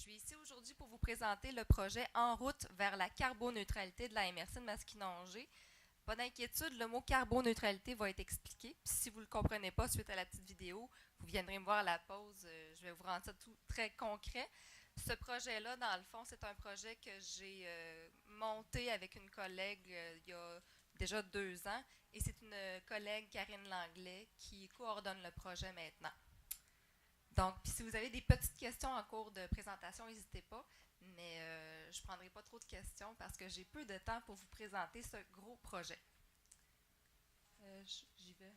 suis ici aujourd'hui pour vous présenter le projet En route vers la carboneutralité de la MRC de Masquinongé. Pas d'inquiétude, le mot carboneutralité va être expliqué. Puis si vous ne le comprenez pas suite à la petite vidéo, vous viendrez me voir à la pause. Je vais vous rendre ça tout très concret. Ce projet-là, dans le fond, c'est un projet que j'ai monté avec une collègue il y a déjà 2 ans. Et c'est une collègue, Karine Langlais, qui coordonne le projet maintenant. Donc, puis si vous avez des petites questions en cours de présentation, n'hésitez pas, mais je ne prendrai pas trop de questions parce que j'ai peu de temps pour vous présenter ce gros projet. J'y vais.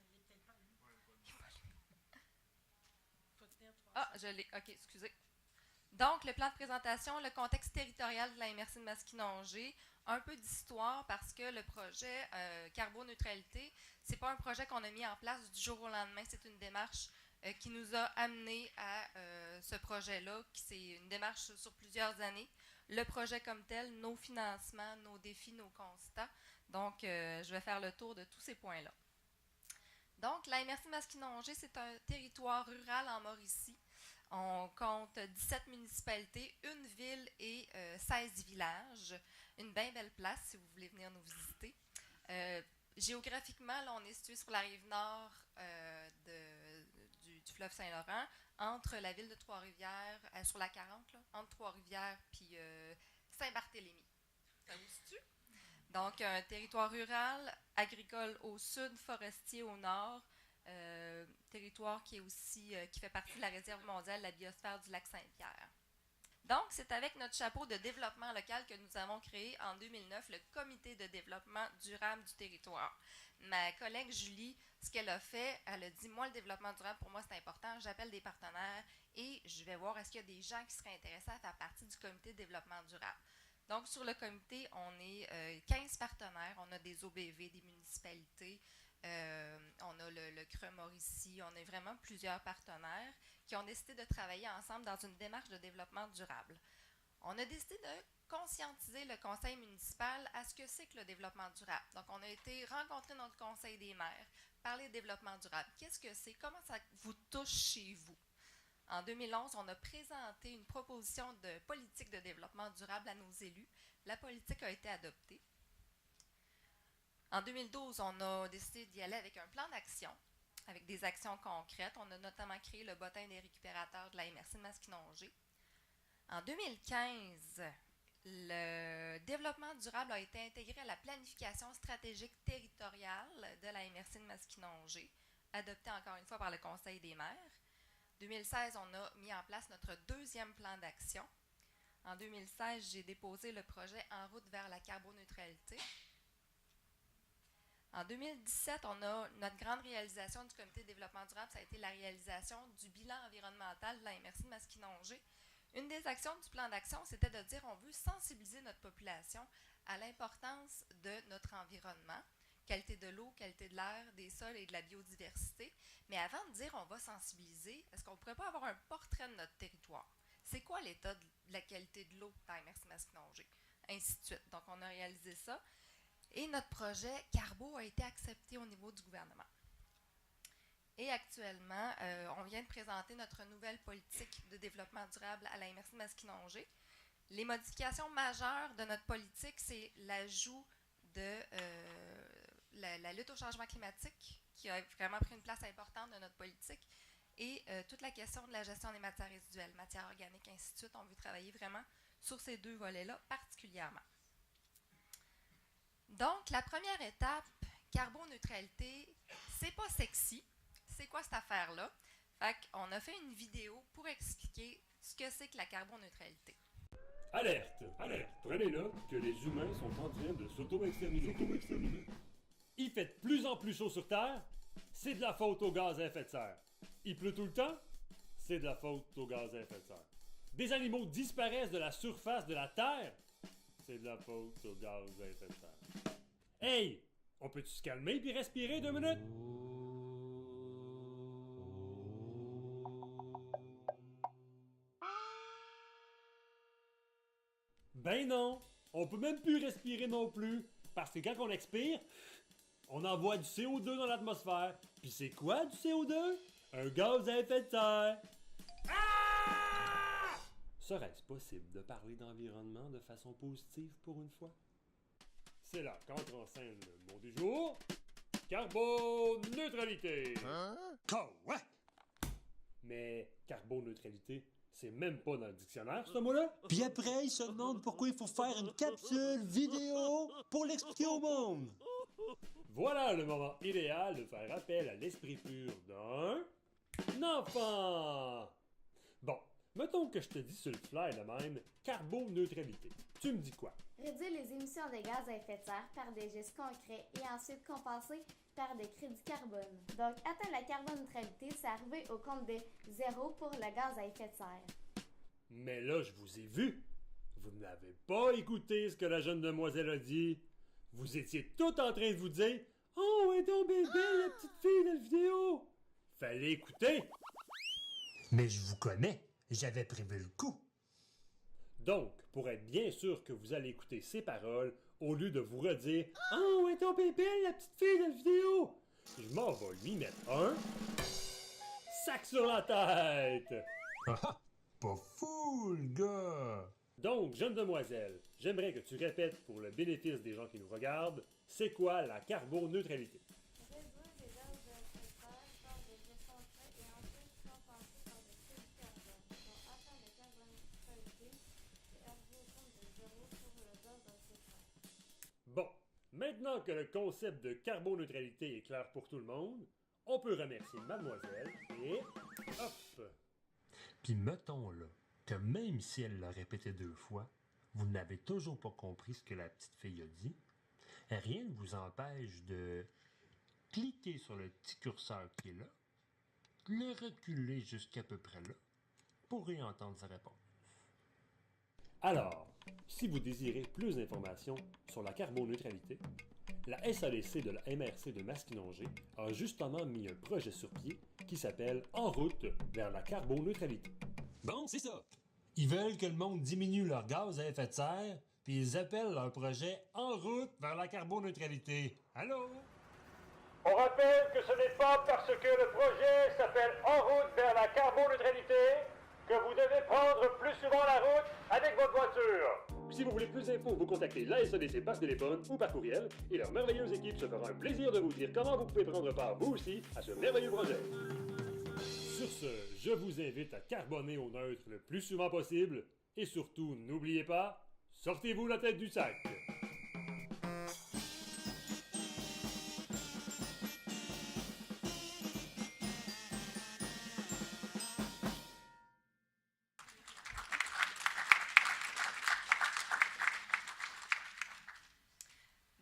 Ah, je l'ai. OK, excusez. Donc, le plan de présentation, le contexte territorial de la MRC de Masquinongé, un peu d'histoire parce que le projet carboneutralité, c'est pas un projet qu'on a mis en place du jour au lendemain, c'est une démarche qui nous a amené à ce projet-là, qui c'est une démarche sur plusieurs années. Le projet comme tel, nos financements, nos défis, nos constats. Donc, je vais faire le tour de tous ces points-là. Donc, la MRC de Masquinongé, c'est un territoire rural en Mauricie. On compte 17 municipalités, une ville et 16 villages. Une bien belle place si vous voulez venir nous visiter. Géographiquement, là, on est situé sur la rive nord du fleuve Saint-Laurent, entre la ville de Trois-Rivières, sur la 40, là, entre Trois-Rivières puis Saint-Barthélemy. Ça vous situe? Donc, un territoire rural, agricole au sud, forestier au nord, territoire qui est aussi qui fait partie de la réserve mondiale de la biosphère du lac Saint-Pierre. Donc, c'est avec notre chapeau de développement local que nous avons créé en 2009 le Comité de développement durable du territoire. Ma collègue Julie, ce qu'elle a fait, elle a dit, moi, le développement durable, pour moi, c'est important. J'appelle des partenaires et je vais voir est-ce qu'il y a des gens qui seraient intéressés à faire partie du Comité de développement durable. Donc, sur le comité, on est 15 partenaires. On a des OBV, des municipalités, on a le CRE Mauricie, on a vraiment plusieurs partenaires qui ont décidé de travailler ensemble dans une démarche de développement durable. On a décidé de conscientiser le conseil municipal à ce que c'est que le développement durable. Donc, on a été rencontrer notre conseil des maires, parler de développement durable. Qu'est-ce que c'est? Comment ça vous touche chez vous? En 2011, on a présenté une proposition de politique de développement durable à nos élus. La politique a été adoptée. En 2012, on a décidé d'y aller avec un plan d'action, avec des actions concrètes. On a notamment créé le bottin des récupérateurs de la MRC de Masquinongé. En 2015, le développement durable a été intégré à la planification stratégique territoriale de la MRC de Masquinongé, adoptée encore une fois par le Conseil des maires. En 2016, on a mis en place notre deuxième plan d'action. En 2016, j'ai déposé le projet En route vers la carboneutralité. En 2017, on a notre grande réalisation du Comité de développement durable, ça a été la réalisation du bilan environnemental de la MRC de Masquinongé. Une des actions du plan d'action, c'était de dire on veut sensibiliser notre population à l'importance de notre environnement, qualité de l'eau, qualité de l'air, des sols et de la biodiversité. Mais avant de dire on va sensibiliser, est-ce qu'on ne pourrait pas avoir un portrait de notre territoire? C'est quoi l'état de la qualité de l'eau dans la MRC de Masquinongé? Ainsi de suite. Donc, on a réalisé ça. Et notre projet Carbo a été accepté au niveau du gouvernement. Et actuellement, on vient de présenter notre nouvelle politique de développement durable à la MRC de Masquinongé. Les modifications majeures de notre politique, c'est l'ajout de la lutte au changement climatique, qui a vraiment pris une place importante dans notre politique, et toute la question de la gestion des matières résiduelles, matières organiques, ainsi de suite. On veut travailler vraiment sur ces deux volets-là particulièrement. Donc, la première étape, carboneutralité, c'est pas sexy. C'est quoi cette affaire-là? Fait qu'on a fait une vidéo pour expliquer ce que c'est que la carboneutralité. Alerte! Alerte! Prenez note que les humains sont en train de s'auto-exterminer. Il fait de plus en plus chaud sur Terre, c'est de la faute aux gaz à effet de serre. Il pleut tout le temps, c'est de la faute aux gaz à effet de serre. Des animaux disparaissent de la surface de la Terre, c'est de la faute aux gaz à effet de serre. Hey! On peut-tu se calmer puis respirer 2 minutes? Ben non! On peut même plus respirer non plus, parce que quand on expire, on envoie du CO2 dans l'atmosphère. Puis c'est quoi du CO2? Un gaz à effet de serre. Ah! Serait-ce possible de parler d'environnement de façon positive pour une fois? C'est là qu'entre en scène le mot du jour, carboneutralité. Quoi? Mais carboneutralité, c'est même pas dans le dictionnaire, ce mot-là? Puis après, il se demande pourquoi il faut faire une capsule vidéo pour l'expliquer au monde. Voilà le moment idéal de faire appel à l'esprit pur d'un enfant! Bon, mettons que je te dis sur le fly de même, carboneutralité. Tu me dis quoi? Réduire les émissions de gaz à effet de serre par des gestes concrets et ensuite compenser par des crédits carbone. Donc, atteindre la carboneutralité, c'est arriver au compte de zéro pour le gaz à effet de serre. Mais là, je vous ai vu. Vous n'avez pas écouté ce que la jeune demoiselle a dit. Vous étiez tout en train de vous dire « Oh, est donc bébé, la petite fille de la vidéo! » Fallait écouter. Mais je vous connais, j'avais prévu le coup. Donc, pour être bien sûr que vous allez écouter ces paroles, au lieu de vous redire « Oh, est donc bébé, la petite fille de la vidéo! » je m'en vais lui mettre un sac sur la tête. Pas fou, le gars. Donc, jeune demoiselle, j'aimerais que tu répètes pour le bénéfice des gens qui nous regardent, c'est quoi la carboneutralité? Réduire les gaz à effet de serre par des gestes concrets et ensuite compenser par des crédits carbone. Donc, atteindre la carboneutralité, c'est arriver au compte de zéro pour le gaz à effet de serre. Bon, maintenant que le concept de carboneutralité est clair pour tout le monde, on peut remercier mademoiselle et hop! Puis mettons là que même si elle l'a répété 2 fois, vous n'avez toujours pas compris ce que la petite fille a dit, rien ne vous empêche de cliquer sur le petit curseur qui est là, le reculer jusqu'à peu près là, pour réentendre sa réponse. Alors, si vous désirez plus d'informations sur la carboneutralité, la SADC de la MRC de Masquinongé a justement mis un projet sur pied qui s'appelle En route vers la carboneutralité. Bon, c'est ça. Ils veulent que le monde diminue leur gaz à effet de serre, puis ils appellent leur projet En route vers la carboneutralité. Allô? On rappelle que ce n'est pas parce que le projet s'appelle En route vers la carboneutralité que vous devez prendre plus souvent la route avec votre voiture. Si vous voulez plus d'infos, vous contactez la SADC par téléphone ou par courriel et leur merveilleuse équipe se fera un plaisir de vous dire comment vous pouvez prendre part vous aussi à ce merveilleux projet. Sur ce, je vous invite à carboner au neutre le plus souvent possible et surtout, n'oubliez pas, sortez-vous la tête du sac.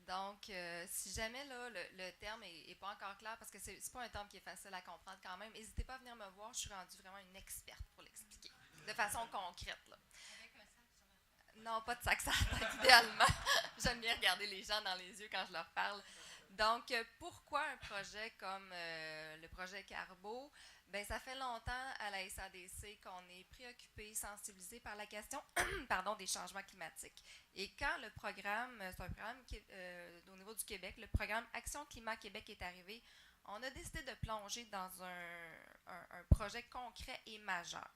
Donc, si jamais là, le terme est pas encore clair, parce que c'est pas un terme qui est facile à comprendre quand même, n'hésitez pas à venir me voir, je suis rendue vraiment une experte pour l'expliquer, de façon concrète. Là. Avec un sac sur la tête? Non, pas de sac sur la tête, idéalement. J'aime bien regarder les gens dans les yeux quand je leur parle. Donc, pourquoi un projet comme le projet Carbo? Ben, ça fait longtemps à la SADC qu'on est préoccupé, sensibilisé par la question pardon, des changements climatiques. Et quand le programme, c'est un programme au niveau du Québec, le programme Action Climat Québec est arrivé, on a décidé de plonger dans un projet concret et majeur.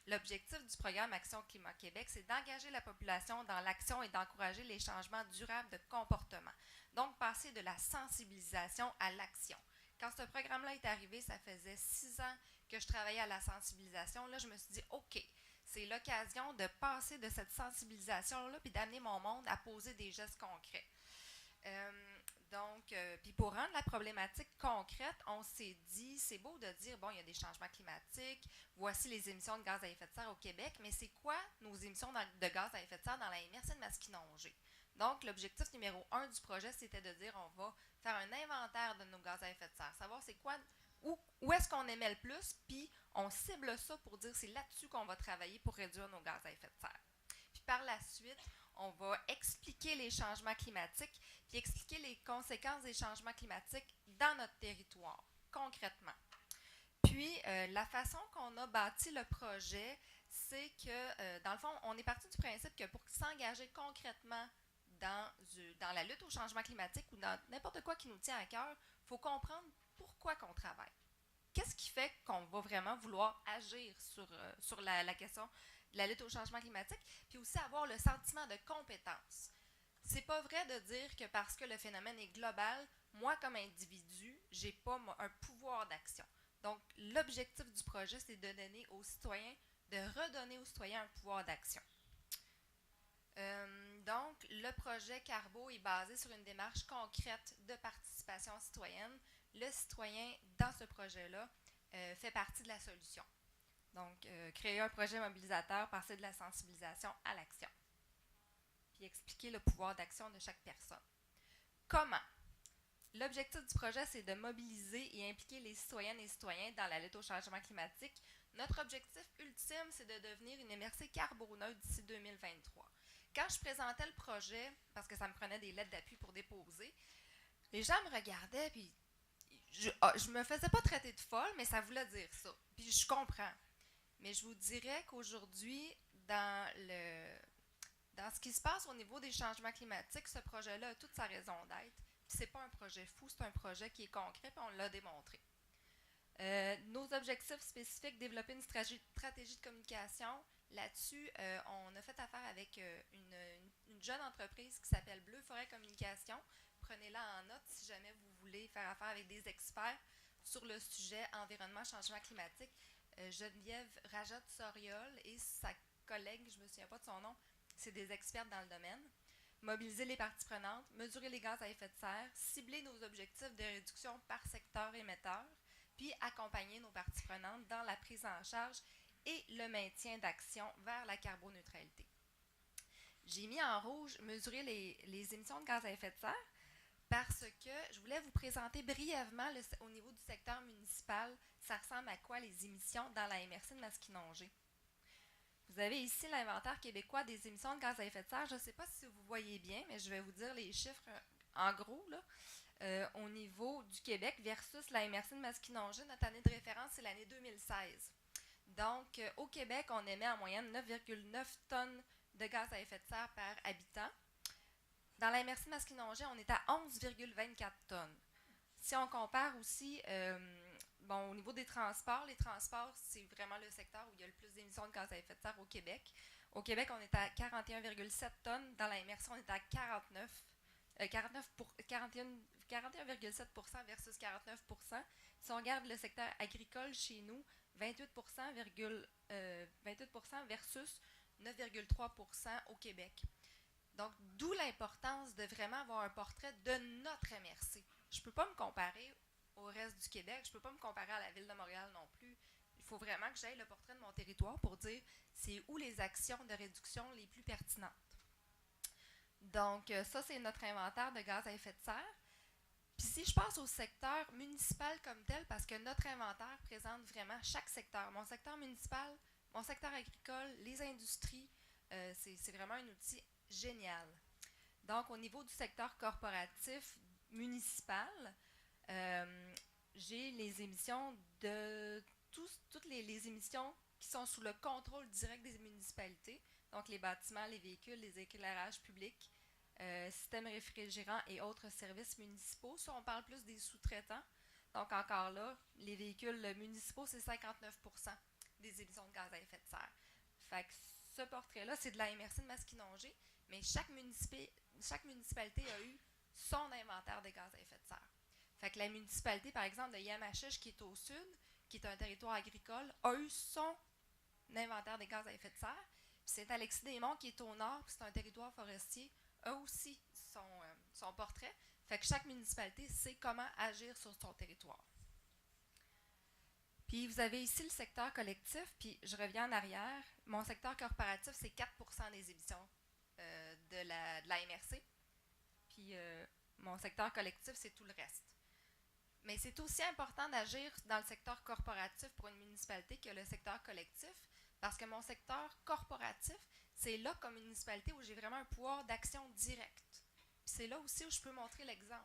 L'objectif du programme Action Climat Québec, c'est d'engager la population dans l'action et d'encourager les changements durables de comportement. Donc, passer de la sensibilisation à l'action. Quand ce programme-là est arrivé, ça faisait 6 ans que je travaillais à la sensibilisation. Là, je me suis dit, OK, c'est l'occasion de passer de cette sensibilisation-là puis d'amener mon monde à poser des gestes concrets. Puis pour rendre la problématique concrète, on s'est dit, c'est beau de dire, bon, il y a des changements climatiques, voici les émissions de gaz à effet de serre au Québec, mais c'est quoi nos émissions de gaz à effet de serre dans la MRC de Masquinongé? Donc, l'objectif numéro 1 du projet, c'était de dire, on va faire un inventaire de nos gaz à effet de serre, savoir c'est quoi, où est-ce qu'on émet le plus, puis on cible ça pour dire c'est là-dessus qu'on va travailler pour réduire nos gaz à effet de serre. Puis par la suite, on va expliquer les changements climatiques, puis expliquer les conséquences des changements climatiques dans notre territoire, concrètement. Puis, la façon qu'on a bâti le projet, c'est que, dans le fond, on est parti du principe que pour s'engager concrètement dans la lutte au changement climatique ou dans n'importe quoi qui nous tient à cœur, il faut comprendre pourquoi qu'on travaille. Qu'est-ce qui fait qu'on va vraiment vouloir agir sur la question de la lutte au changement climatique, puis aussi avoir le sentiment de compétence. C'est pas vrai de dire que parce que le phénomène est global, moi comme individu, j'ai pas un pouvoir d'action. Donc, l'objectif du projet, c'est de donner aux citoyens, de redonner aux citoyens un pouvoir d'action. Donc, le projet Carbo est basé sur une démarche concrète de participation citoyenne. Le citoyen, dans ce projet-là, fait partie de la solution. Donc, créer un projet mobilisateur, passer de la sensibilisation à l'action. Puis expliquer le pouvoir d'action de chaque personne. Comment? L'objectif du projet, c'est de mobiliser et impliquer les citoyennes et citoyens dans la lutte au changement climatique. Notre objectif ultime, c'est de devenir une MRC carboneutre d'ici 2023. Quand je présentais le projet, parce que ça me prenait des lettres d'appui pour déposer, les gens me regardaient, puis je me faisais pas traiter de folle, mais ça voulait dire ça. Puis je comprends. Mais je vous dirais qu'aujourd'hui, dans ce qui se passe au niveau des changements climatiques, ce projet-là a toute sa raison d'être. Ce n'est pas un projet fou, c'est un projet qui est concret, puis on l'a démontré. Nos objectifs spécifiques, développer une stratégie de communication. Là-dessus, on a fait affaire avec une jeune entreprise qui s'appelle Bleu Forêt Communication. Prenez-la en note si jamais vous voulez faire affaire avec des experts sur le sujet environnement, changement climatique. Geneviève Rajat-Soriol et sa collègue, je ne me souviens pas de son nom, c'est des experts dans le domaine. Mobiliser les parties prenantes, mesurer les gaz à effet de serre, cibler nos objectifs de réduction par secteur émetteur, puis accompagner nos parties prenantes dans la prise en charge et le maintien d'action vers la carboneutralité. J'ai mis en rouge mesurer les émissions de gaz à effet de serre parce que je voulais vous présenter brièvement au niveau du secteur municipal, ça ressemble à quoi les émissions dans la MRC de Masquinongé. Vous avez ici l'inventaire québécois des émissions de gaz à effet de serre. Je ne sais pas si vous voyez bien, mais je vais vous dire les chiffres en gros. Là, au niveau du Québec versus la MRC de Masquinongé, notre année de référence, c'est l'année 2016. Donc, au Québec, on émet en moyenne 9,9 tonnes de gaz à effet de serre par habitant. Dans la MRC de Masquinongé, on est à 11,24 tonnes. Si on compare aussi... au niveau des transports, les transports, c'est vraiment le secteur où il y a le plus d'émissions de gaz à effet de serre au Québec. Au Québec, on est à 41,7 tonnes. Dans la MRC, on est à 41,7% versus 49%. Si on regarde le secteur agricole chez nous, 28% versus 9,3% au Québec. Donc, d'où l'importance de vraiment avoir un portrait de notre MRC. Je ne peux pas me comparer au reste du Québec. Je ne peux pas me comparer à la ville de Montréal non plus. Il faut vraiment que j'aille le portrait de mon territoire pour dire c'est où les actions de réduction les plus pertinentes. Donc, ça, c'est notre inventaire de gaz à effet de serre. Puis si je passe au secteur municipal comme tel, parce que notre inventaire présente vraiment chaque secteur. Mon secteur municipal, mon secteur agricole, les industries, c'est vraiment un outil génial. Donc, au niveau du secteur corporatif municipal, j'ai les émissions de toutes les émissions qui sont sous le contrôle direct des municipalités, donc les bâtiments, les véhicules, les éclairages publics, systèmes réfrigérants et autres services municipaux. Ça, on parle plus des sous-traitants. Donc encore là, les véhicules municipaux, c'est 59% des émissions de gaz à effet de serre. Fait que ce portrait-là, c'est de la MRC de Masquinongé, mais chaque municipalité a eu son inventaire de gaz à effet de serre. Fait que la municipalité, par exemple, de Yamachiche, qui est au sud, qui est un territoire agricole, a eu son inventaire des gaz à effet de serre. Puis Saint-Alexis-des-Monts, qui est au nord, puis c'est un territoire forestier, a aussi son portrait. Fait que chaque municipalité sait comment agir sur son territoire. Puis vous avez ici le secteur collectif, puis je reviens en arrière. Mon secteur corporatif, c'est 4% des émissions de la MRC. Puis mon secteur collectif, c'est tout le reste. Mais c'est aussi important d'agir dans le secteur corporatif pour une municipalité que le secteur collectif, parce que mon secteur corporatif, c'est là comme municipalité où j'ai vraiment un pouvoir d'action direct. Puis c'est là aussi où je peux montrer l'exemple.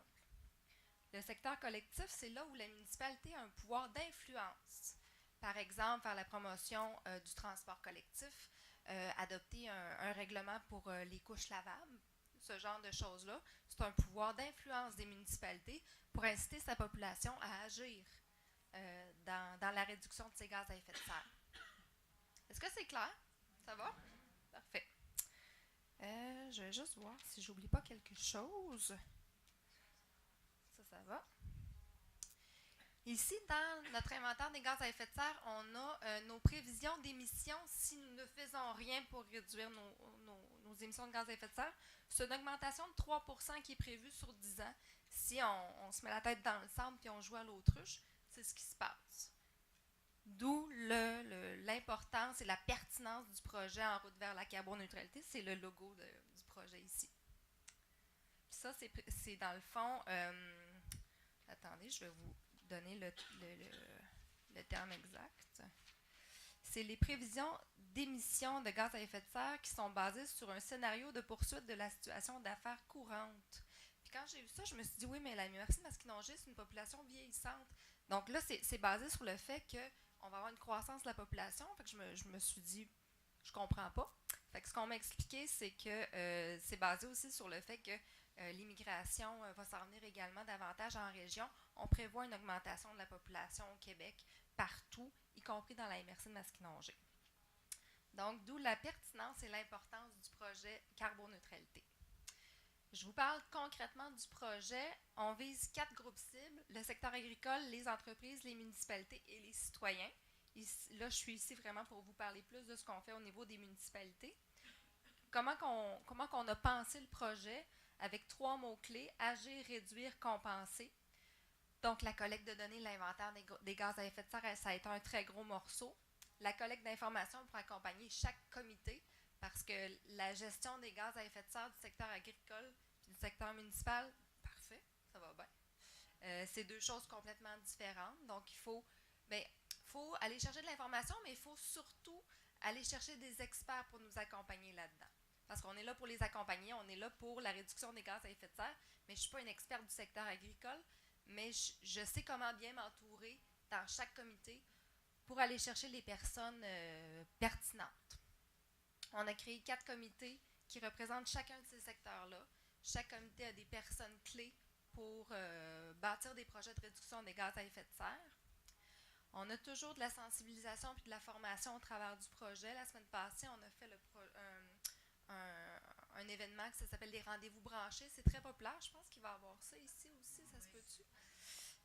Le secteur collectif, c'est là où la municipalité a un pouvoir d'influence. Par exemple, faire la promotion du transport collectif, adopter un règlement pour les couches lavables, ce genre de choses-là. C'est un pouvoir d'influence des municipalités pour inciter sa population à agir dans la réduction de ces gaz à effet de serre. Est-ce que c'est clair? Ça va? Parfait. Je vais juste voir si j'oublie pas quelque chose. Ça va. Ici, dans notre inventaire des gaz à effet de serre, on a nos prévisions d'émissions si nous ne faisons rien pour réduire nos émissions de gaz à effet de serre. C'est une augmentation de 3 % qui est prévue sur 10 ans. Si on se met la tête dans le sable et on joue à l'autruche, c'est ce qui se passe. D'où l'importance et la pertinence du projet En route vers la carboneutralité. C'est le logo du projet ici. Puis ça, c'est dans le fond... attendez, je vais vous donner le terme exact. C'est les prévisions d'émissions de gaz à effet de serre qui sont basées sur un scénario de poursuite de la situation d'affaires courante. Puis quand j'ai vu ça, je me suis dit, oui, mais la Mauricie-Masquinongé, c'est une population vieillissante. Donc là, c'est basé sur le fait qu'on va avoir une croissance de la population. Fait que je me suis dit, je comprends pas. Fait que ce qu'on m'a expliqué, c'est que c'est basé aussi sur le fait que l'immigration va s'en venir également davantage en région. On prévoit une augmentation de la population au Québec partout, y compris dans la MRC-Masquinongé. Donc, d'où la pertinence et l'importance du projet carboneutralité. Je vous parle concrètement du projet. On vise 4 groupes cibles, le secteur agricole, les entreprises, les municipalités et les citoyens. Ici, là, je suis ici vraiment pour vous parler plus de ce qu'on fait au niveau des municipalités. Comment qu'on a pensé le projet avec 3 mots-clés, agir, réduire, compenser. Donc, la collecte de données, l'inventaire des gaz à effet de serre, ça a été un très gros morceau. La collecte d'informations pour accompagner chaque comité, parce que la gestion des gaz à effet de serre du secteur agricole et du secteur municipal, parfait, ça va bien. C'est 2 choses complètement différentes. Donc, il faut aller chercher de l'information, mais il faut surtout aller chercher des experts pour nous accompagner là-dedans. Parce qu'on est là pour les accompagner, on est là pour la réduction des gaz à effet de serre, mais je ne suis pas une experte du secteur agricole, mais je sais comment bien m'entourer dans chaque comité pour aller chercher les personnes pertinentes. On a créé 4 comités qui représentent chacun de ces secteurs-là. Chaque comité a des personnes clés pour bâtir des projets de réduction des gaz à effet de serre. On a toujours de la sensibilisation et de la formation au travers du projet. La semaine passée, on a fait un événement qui s'appelle les rendez-vous branchés. C'est très populaire. Je pense qu'il va y avoir ça ici aussi. Ça se peut-tu?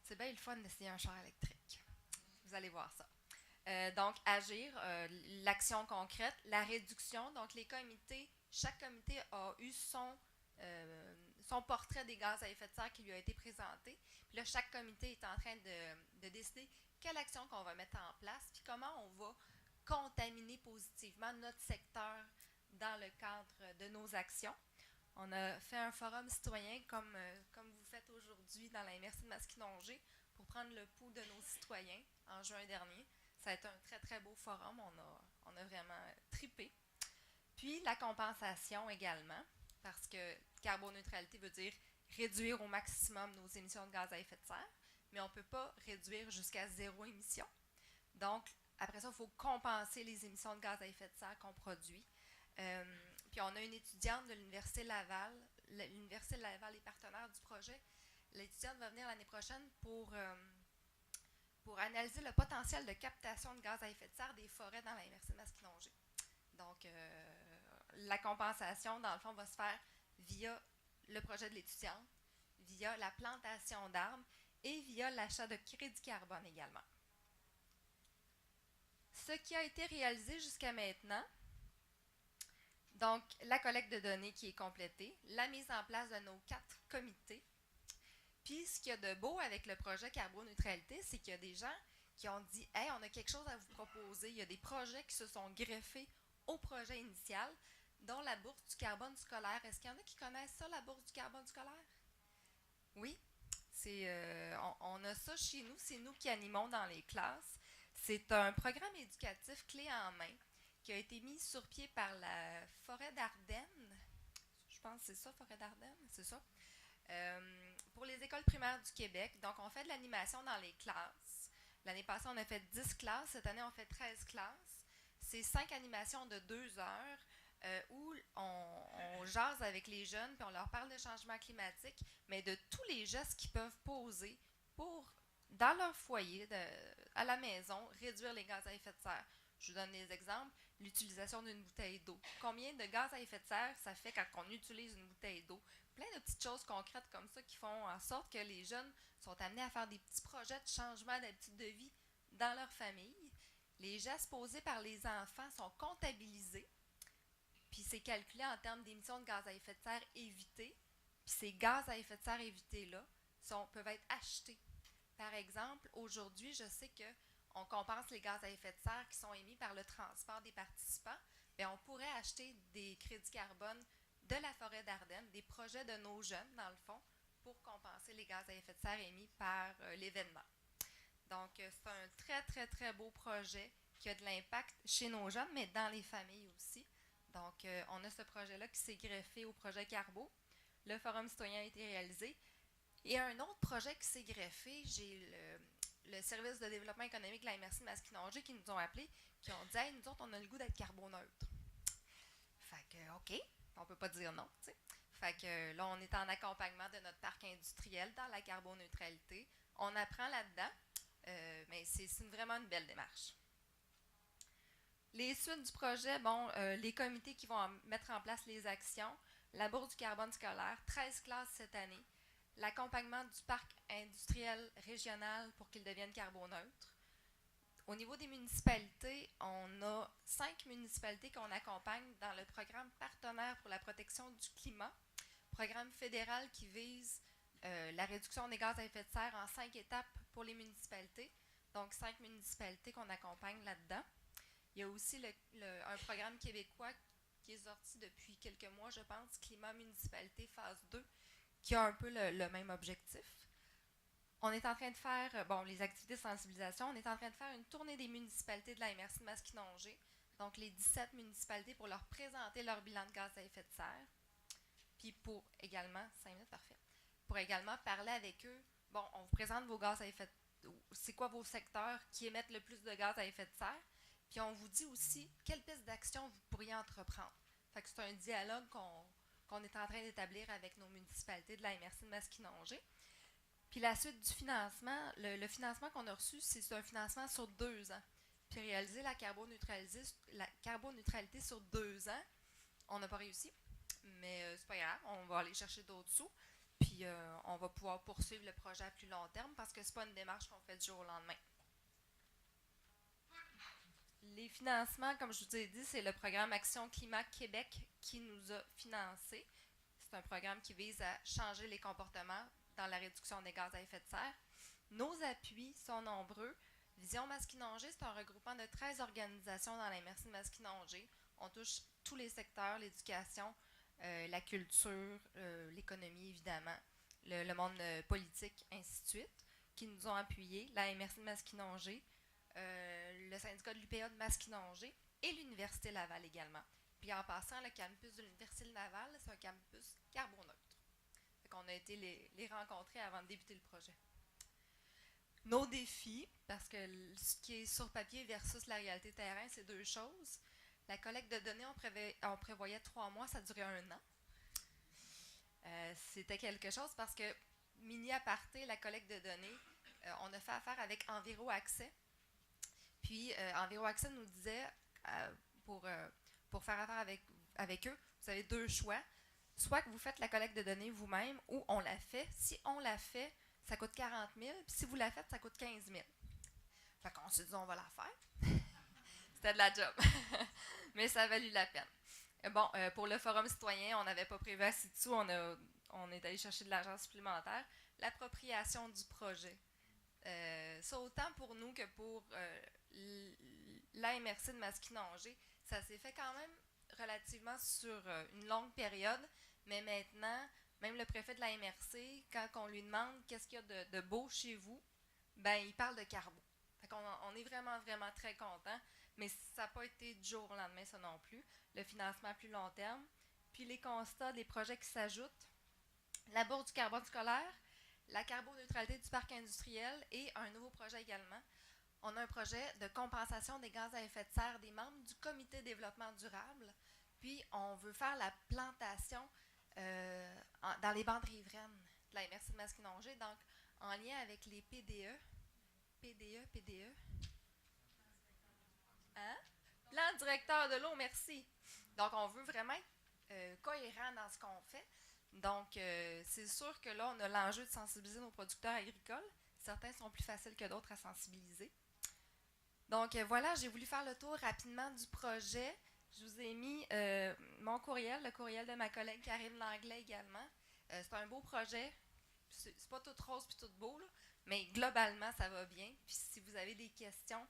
C'est bien le fun d'essayer un char électrique. Vous allez voir ça. Donc, agir, l'action concrète, la réduction. Donc, les comités, chaque comité a eu son portrait des gaz à effet de serre qui lui a été présenté. Puis là, chaque comité est en train de décider quelle action qu'on va mettre en place, puis comment on va contaminer positivement notre secteur dans le cadre de nos actions. On a fait un forum citoyen comme vous faites aujourd'hui dans la MRC-Masquinongé pour prendre le pouls de nos citoyens en juin dernier. Ça a été un très, très beau forum. On a vraiment trippé. Puis, la compensation également, parce que carboneutralité veut dire réduire au maximum nos émissions de gaz à effet de serre, mais on ne peut pas réduire jusqu'à 0 émission. Donc, après ça, il faut compenser les émissions de gaz à effet de serre qu'on produit. Puis, on a une étudiante de l'Université Laval. L'Université Laval est partenaire du projet. L'étudiante va venir l'année prochaine pour analyser le potentiel de captation de gaz à effet de serre des forêts dans la MRC-Masquinongé. Donc, la compensation, dans le fond, va se faire via le projet de l'étudiante, via la plantation d'arbres et via l'achat de crédits carbone également. Ce qui a été réalisé jusqu'à maintenant, donc la collecte de données qui est complétée, la mise en place de nos 4 comités. Puis, ce qu'il y a de beau avec le projet carboneutralité, c'est qu'il y a des gens qui ont dit « Hey, on a quelque chose à vous proposer ». Il y a des projets qui se sont greffés au projet initial, dont la bourse du carbone scolaire. Est-ce qu'il y en a qui connaissent ça, la bourse du carbone scolaire? Oui, on a ça chez nous, c'est nous qui animons dans les classes. C'est un programme éducatif clé en main qui a été mis sur pied par la Forêt d'Ardennes. Je pense que c'est ça, Forêt d'Ardennes, c'est ça. Pour les écoles primaires du Québec. Donc, on fait de l'animation dans les classes. L'année passée, on a fait 10 classes. Cette année, on fait 13 classes. C'est 5 animations de 2 heures où on jase avec les jeunes puis on leur parle de changement climatique, mais de tous les gestes qu'ils peuvent poser pour, dans leur foyer, à la maison, réduire les gaz à effet de serre. Je vous donne des exemples. l'utilisation d'une bouteille d'eau. Combien de gaz à effet de serre ça fait quand on utilise une bouteille d'eau? Plein de petites choses concrètes comme ça qui font en sorte que les jeunes sont amenés à faire des petits projets de changement d'habitude de vie dans leur famille. Les gestes posés par les enfants sont comptabilisés, puis c'est calculé en termes d'émissions de gaz à effet de serre évitées. Puis ces gaz à effet de serre évités-là peuvent être achetés. Par exemple, aujourd'hui, je sais qu'on compense les gaz à effet de serre qui sont émis par le transport des participants. Bien, on pourrait acheter des crédits carbone de la forêt d'Ardennes, des projets de nos jeunes, dans le fond, pour compenser les gaz à effet de serre émis par l'événement. Donc, c'est un très, très, très beau projet qui a de l'impact chez nos jeunes, mais dans les familles aussi. Donc, on a ce projet-là qui s'est greffé au projet Carbo. Le Forum citoyen a été réalisé. Et un autre projet qui s'est greffé, j'ai le service de développement économique de la MRC de Masquinongé qui nous ont appelés, qui ont dit « Hey, nous autres, on a le goût d'être carboneutre. » Fait que, OK, on peut pas dire non, tu sais. Fait que là, on est en accompagnement de notre parc industriel dans la carboneutralité. On apprend là-dedans, mais c'est vraiment une belle démarche. Les suites du projet, les comités qui vont mettre en place les actions, la bourse du carbone scolaire, 13 classes cette année, l'accompagnement du parc industriel régional pour qu'il devienne carboneutre. Au niveau des municipalités, on a 5 municipalités qu'on accompagne dans le programme partenaire pour la protection du climat, programme fédéral qui vise la réduction des gaz à effet de serre en 5 étapes pour les municipalités. Donc, 5 municipalités qu'on accompagne là-dedans. Il y a aussi un programme québécois qui est sorti depuis quelques mois, je pense, Climat Municipalité phase 2, qui a un peu le même objectif. On est en train de faire, les activités de sensibilisation, on est en train de faire une tournée des municipalités de la MRC de Masquinongé, donc les 17 municipalités pour leur présenter leur bilan de gaz à effet de serre, puis pour également, 5 minutes, parfait, pour également parler avec eux, on vous présente vos gaz à effet de serre, c'est quoi vos secteurs qui émettent le plus de gaz à effet de serre, puis on vous dit aussi quelle piste d'action vous pourriez entreprendre. Fait que c'est un dialogue qu'on est en train d'établir avec nos municipalités de la MRC de Masquinongé. Puis la suite du financement, le financement qu'on a reçu, c'est un financement sur 2 ans. Puis réaliser la carboneutralité sur 2 ans, on n'a pas réussi, mais c'est pas grave, on va aller chercher d'autres sous, puis on va pouvoir poursuivre le projet à plus long terme parce que c'est pas une démarche qu'on fait du jour au lendemain. Les financements, comme je vous ai dit, c'est le programme Action Climat Québec qui nous a financés. C'est un programme qui vise à changer les comportements dans la réduction des gaz à effet de serre. Nos appuis sont nombreux. Vision Masquinongé, c'est un regroupement de 13 organisations dans la MRC de Masquinongé. On touche tous les secteurs, l'éducation, la culture, l'économie évidemment, le monde politique, ainsi de suite, qui nous ont appuyés. La MRC de Masquinongé, le syndicat de l'UPA de Masquinongé et l'Université Laval également. Puis en passant, le campus de l'Université Laval, c'est un campus carboneutre. Fait qu'on a été les rencontrer avant de débuter le projet. Nos défis, parce que ce qui est sur papier versus la réalité terrain, c'est 2 choses. La collecte de données, on prévoyait 3 mois, ça durait 1 an. C'était quelque chose parce que, mini aparté, la collecte de données, on a fait affaire avec Enviro Accès. Puis, Enviro Accès nous disait, pour faire affaire avec eux, vous avez 2 choix. Soit que vous faites la collecte de données vous-même ou on la fait. Si on la fait, ça coûte 40 000. Puis si vous la faites, ça coûte 15 000. Fait qu'on s'est dit, on va la faire. C'était de la job. Mais ça a valu la peine. Pour le Forum citoyen, on n'avait pas prévu assez de sous. On est allé chercher de l'argent supplémentaire. L'appropriation du projet. Ça, autant pour nous que pour la MRC de Masquinongé, ça s'est fait quand même relativement sur une longue période. Mais maintenant, même le préfet de la MRC, quand on lui demande qu'est-ce qu'il y a de beau chez vous, il parle de Carbo. Fait qu'on est vraiment, vraiment très contents. Mais ça n'a pas été du jour au lendemain, ça non plus. Le financement à plus long terme. Puis les constats des projets qui s'ajoutent. La bourse du carbone scolaire, la carboneutralité du parc industriel et un nouveau projet également. On a un projet de compensation des gaz à effet de serre des membres du comité développement durable. Puis on veut faire la plantation dans les bandes riveraines de la MRC de Masquinongé, donc en lien avec les PDE. PDE. Hein? Plan directeur de l'eau, merci. Donc, on veut vraiment être cohérent dans ce qu'on fait. Donc, c'est sûr que là, on a l'enjeu de sensibiliser nos producteurs agricoles. Certains sont plus faciles que d'autres à sensibiliser. Donc, voilà, j'ai voulu faire le tour rapidement du projet. Je vous ai mis mon courriel, le courriel de ma collègue Karine Langlais également. C'est un beau projet. C'est pas tout rose puis tout beau, là, mais globalement, ça va bien. Puis si vous avez des questions,